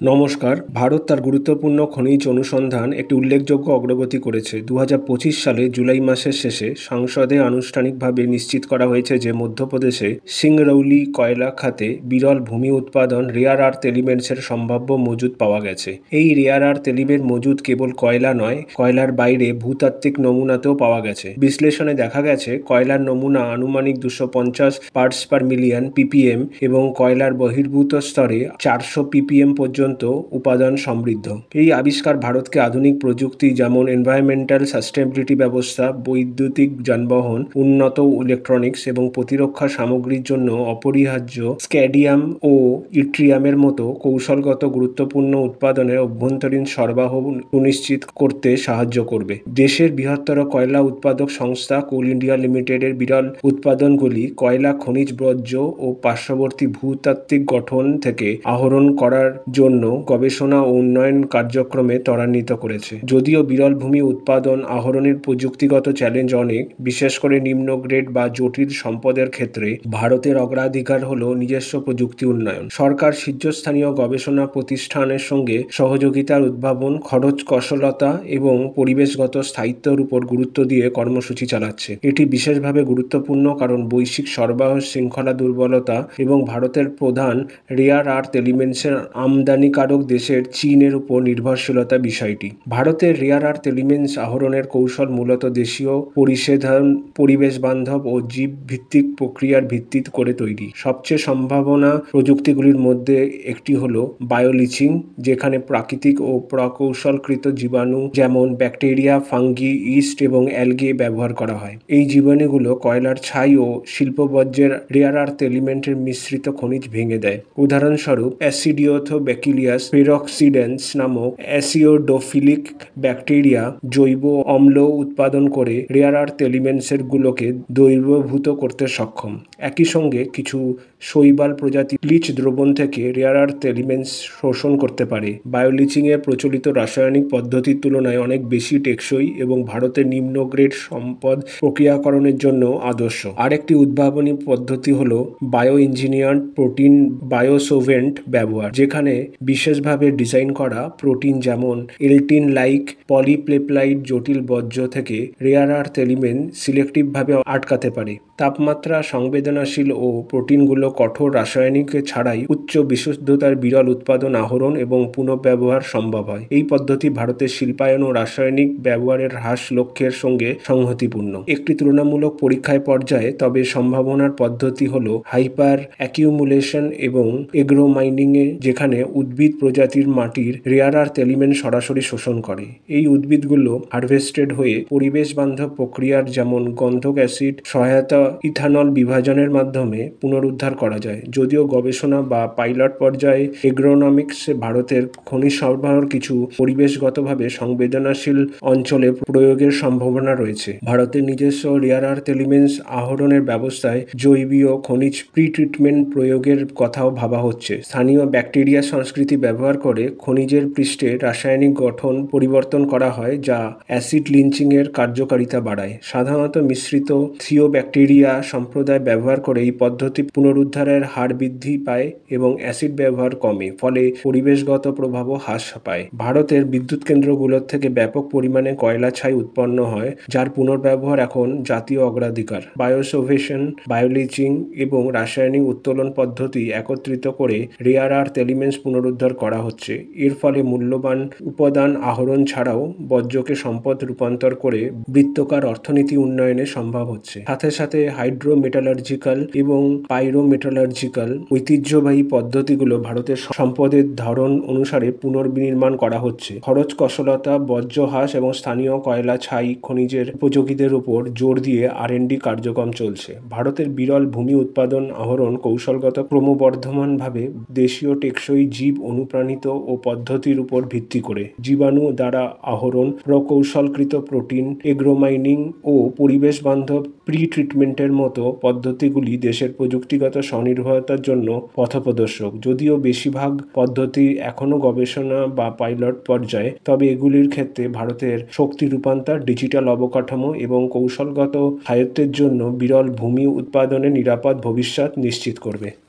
নমস্কার। ভারত তার গুরুত্বপূর্ণ খনিজ অনুসন্ধান একটি উল্লেখযোগ্য অগ্রগতি করেছে। 2025 সালে জুলাই মাসের শেষে সংসদে আনুষ্ঠানিকভাবে নিশ্চিত করা হয়েছে যে মধ্যপ্রদেশে সিংরৌলি কয়লা খাতে বিরল ভূমি উৎপাদন রেয়ার আর্থ এলিমেন্টসের সম্ভাব্য মজুদ পাওয়া গেছে। এই রেয়ার আর্থ এলিমেন্ট মজুদ কেবল কয়লা নয়, কয়লার বাইরে ভূতাত্ত্বিক নমুনাতেও পাওয়া গেছে। বিশ্লেষণে দেখা গেছে কয়লার নমুনা আনুমানিক 250 পার্টস পার মিলিয়ন পিপিএম এবং কয়লার বহির্ভূত স্তরে 400 পিপিএম পর্যন্ত উপাদান সমৃদ্ধ। এই আবিষ্কার ভারতকে আধুনিক প্রযুক্তি যেমন এনভায়রনমেন্টাল সাস্টেনেবিলিটি ব্যবস্থা, বৈদ্যুতিক যানবাহন, উন্নত ইলেকট্রনিক্স এবং প্রতিরক্ষা সামগ্রীর জন্য অপরিহার্য স্ক্যাডিয়াম ও ইট্রিয়ামের মতো কৌশলগত গুরুত্বপূর্ণ উৎপাদনের অভ্যন্তরীণ সরবরাহ সুনিশ্চিত করতে সাহায্য করবে। দেশের বৃহত্তর কয়লা উৎপাদক সংস্থা কোল ইন্ডিয়া লিমিটেডের বিরল উৎপাদনগুলি কয়লা খনিজ বর্জ্য ও পার্শ্ববর্তী ভূতাত্ত্বিক গঠন থেকে আহরণ করার জন্য গবেষণা ও উন্নয়ন কার্যক্রমে ত্বরান্বিত করেছে। যদিও বিরল ভূমি উৎপাদন আহরণের প্রযুক্তিগত চ্যালেঞ্জ অনেক, বিশেষ করে নিম্ন গ্রেড বা জটিল সম্পদের ক্ষেত্রে ভারতের অগ্রাধিকার হল নিজস্ব প্রযুক্তি উন্নয়ন। সরকার শীর্ষস্থানীয় গবেষণা প্রতিষ্ঠানের সঙ্গে সহযোগিতার উদ্ভাবন, খরচ কৌশলতা এবং পরিবেশগত স্থায়িত্বের উপর গুরুত্ব দিয়ে কর্মসূচি চালাচ্ছে। এটি বিশেষভাবে গুরুত্বপূর্ণ কারণ বৈশ্বিক সরবরাহ শৃঙ্খলা দুর্বলতা এবং ভারতের প্রধান রেয়ার আর্থ এলিমেন্টসের আমদানিকারক দেশের চীনের উপর নির্ভরশীলতা বিষয়টি। ভারতের রেয়ার আর্থ এলিমেন্টস আহরণের কৌশল মূলত দেশীয় পরিবেশ বান্ধব ও জীব ভিত্তিক প্রক্রিয়ার ভিত্তি করে তৈরি। সবচেয়ে সম্ভাবনা প্রযুক্তিগুলির মধ্যে একটি হলো বায়োলিচিং, যেখানে প্রাকৃতিক ও প্রকৌশলকৃত জীবাণু যেমন ব্যাকটেরিয়া, ফাঙ্গি, ইস্ট এবং অ্যালগে ব্যবহার করা হয়। এই জীবাণুগুলো কয়লার ছাই ও শিল্পবর্জ্যের রেয়ার আর্থ এলিমেন্টের মিশ্রিত খনিজ ভেঙে দেয়। উদাহরণস্বরূপ অ্যাসিডিওথোব্যাকিলিয়াস পেরোক্সিডেন্স নামক অ্যাসিওডোফিলিক ব্যাকটেরিয়া জৈব অম্ল উৎপাদন করে রেয়ার আর্থ এলিমেন্টসের গুলোকে দ্রবীভূত করতে সক্ষম। একই সঙ্গে কিছু শৈবাল প্রজাতি লিচ দ্রবণ থেকে রেয়ার আর্থ এলিমেন্টস শোষণ করতে পারে। বায়োলিচিংয়ের প্রচলিত রাসায়নিক পদ্ধতির তুলনায় অনেক বেশি টেকসই এবং ভারতের নিম্ন গ্রেড সম্পদ প্রক্রিয়াকরণের জন্য আদর্শ। আরেকটি উদ্ভাবনী পদ্ধতি হলো বায়ো ইঞ্জিনিয়ার্ড প্রোটিন বায়োসোভেন্ট ব্যবহার, যেখানে বিশেষভাবে ডিজাইন করা প্রোটিন যেমন এলটিন লাইক পলিপেপটাইড জটিল বর্জ্য থেকে রেয়ার আর্থ এলিমেন্ট সিলেক্টিভভাবে আটকাতে পারে। তাপমাত্রা সংবেদনশীল ও প্রোটিনগুলো কঠোর রাসায়নিক ছাড়াই উচ্চ বিশুদ্ধতার বিরল উৎপাদন আহরণ এবং পুনঃব্যবহার সম্ভব হয়। এই পদ্ধতি ভারতের শিল্পায়ন ও রাসায়নিক ব্যবহারের হ্রাস লক্ষ্যের সঙ্গে সংহতিপূর্ণ। একটি তুলনামূলক পরীক্ষায় পর্যায়ে তবে সম্ভাবনার পদ্ধতি হলো হাইপার অ্যাকিউমুলেশন এবং এগ্রো মাইনিং, যেখানে উদ্ভিদ প্রজাতির মাটির রেয়ার আর্থ এলিমেন্ট সরাসরি শোষণ করে। এই উদ্ভিদগুলো হারভেস্টেড হয়ে পরিবেশ বান্ধব প্রক্রিয়ার যেমন গন্ধক অ্যাসিড সহায়তা ইথানল বিভাজনের মাধ্যমে পুনরুদ্ধার করা যায়। যদিও গবেষণা বা পাইলট পর্যায়ে এগ্রোনমিক্সে ভারতের খনিজ সরবরাহের কিছু পরিবেশগতভাবে সংবেদনশীল অঞ্চলে প্রয়োগের সম্ভাবনা রয়েছে। ভারতের নিজস্ব রেয়ার আর্থ এলিমেন্টস আহরণের ব্যবস্থায় জৈবীয় খনিজ প্রি-ট্রিটমেন্ট প্রয়োগের কথাও ভাবা হচ্ছে। স্থানীয় ব্যাকটেরিয়া সংস্কৃতি ব্যবহার করে খনিজের পৃষ্ঠে রাসায়নিক গঠন পরিবর্তন করা হয়, যা অ্যাসিড লিঞ্চিংয়ের কার্যকারিতা বাড়ায়। সাধারণত মিশ্রিত থিওব্যাকটেরিয়া সম্প্রদায় ব্যবহার করে এই পদ্ধতি পুনরুদ্ধারের হার বৃদ্ধি পায় এবং অ্যাসিড ব্যবহার কমে, ফলে পরিবেশগত প্রভাবও হ্রাস পায়। ভারতের বিদ্যুৎ কেন্দ্রগুলোর থেকে ব্যাপক পরিমাণে কয়লা ছাই উৎপন্ন হয়, যার পুনর্ব্যবহার এখন জাতীয় অগ্রাধিকার। বায়োসোভেশন, বায়োলিচিং এবং রাসায়নিক উত্তোলন পদ্ধতি একত্রিত করে রেয়ার আর্থ এলিমেন্টস পুনরুদ্ধার করা হচ্ছে। এর ফলে মূল্যবান উপাদান আহরণ ছাড়াও বর্জ্যকে সম্পদ রূপান্তর করে বৃত্তাকার অর্থনীতি উন্নয়নে সম্ভব হচ্ছে। সাথে সাথে হাইড্রোমেটালার্জিক্যাল এবং পাইরোমেটালার্জিক্যাল ঐতিহ্যবাহী পদ্ধতিগুলো ভারতের সম্পদের ধরন অনুসারে পুনর্বিনির্মাণ করা হচ্ছে। খরচ কৌশলতা, বর্জ্য হ্রাস এবং স্থানীয় কয়লা ছাই খনিজের উপযোগীদের উপর জোর দিয়ে R&D কার্যক্রম চলছে। ভারতের বিরল ভূমি উৎপাদন আহরণ কৌশলগত ক্রমবর্ধমানভাবে দেশীয় টেকসই জীব অনুপ্রাণিত ও পদ্ধতির উপর ভিত্তি করে জীবাণু দ্বারা আহরণ, প্রকৌশলকৃত প্রোটিন, এগ্রোমাইনিং ও পরিবেশ বান্ধব প্রি-ট্রিটমেন্টের মতো পদ্ধতিগুলি দেশের প্রযুক্তিগত স্বনির্ভরতার জন্য পথপ্রদর্শক। যদিও বেশিরভাগ পদ্ধতি এখনও গবেষণা বা পাইলট পর্যায়ে, তবে এগুলির ক্ষেত্রে ভারতের শক্তি রূপান্তর, ডিজিটাল অবকাঠামো এবং কৌশলগত স্থায়িত্বের জন্য বিরল ভূমি উৎপাদনের নিরাপদ ভবিষ্যৎ নিশ্চিত করবে।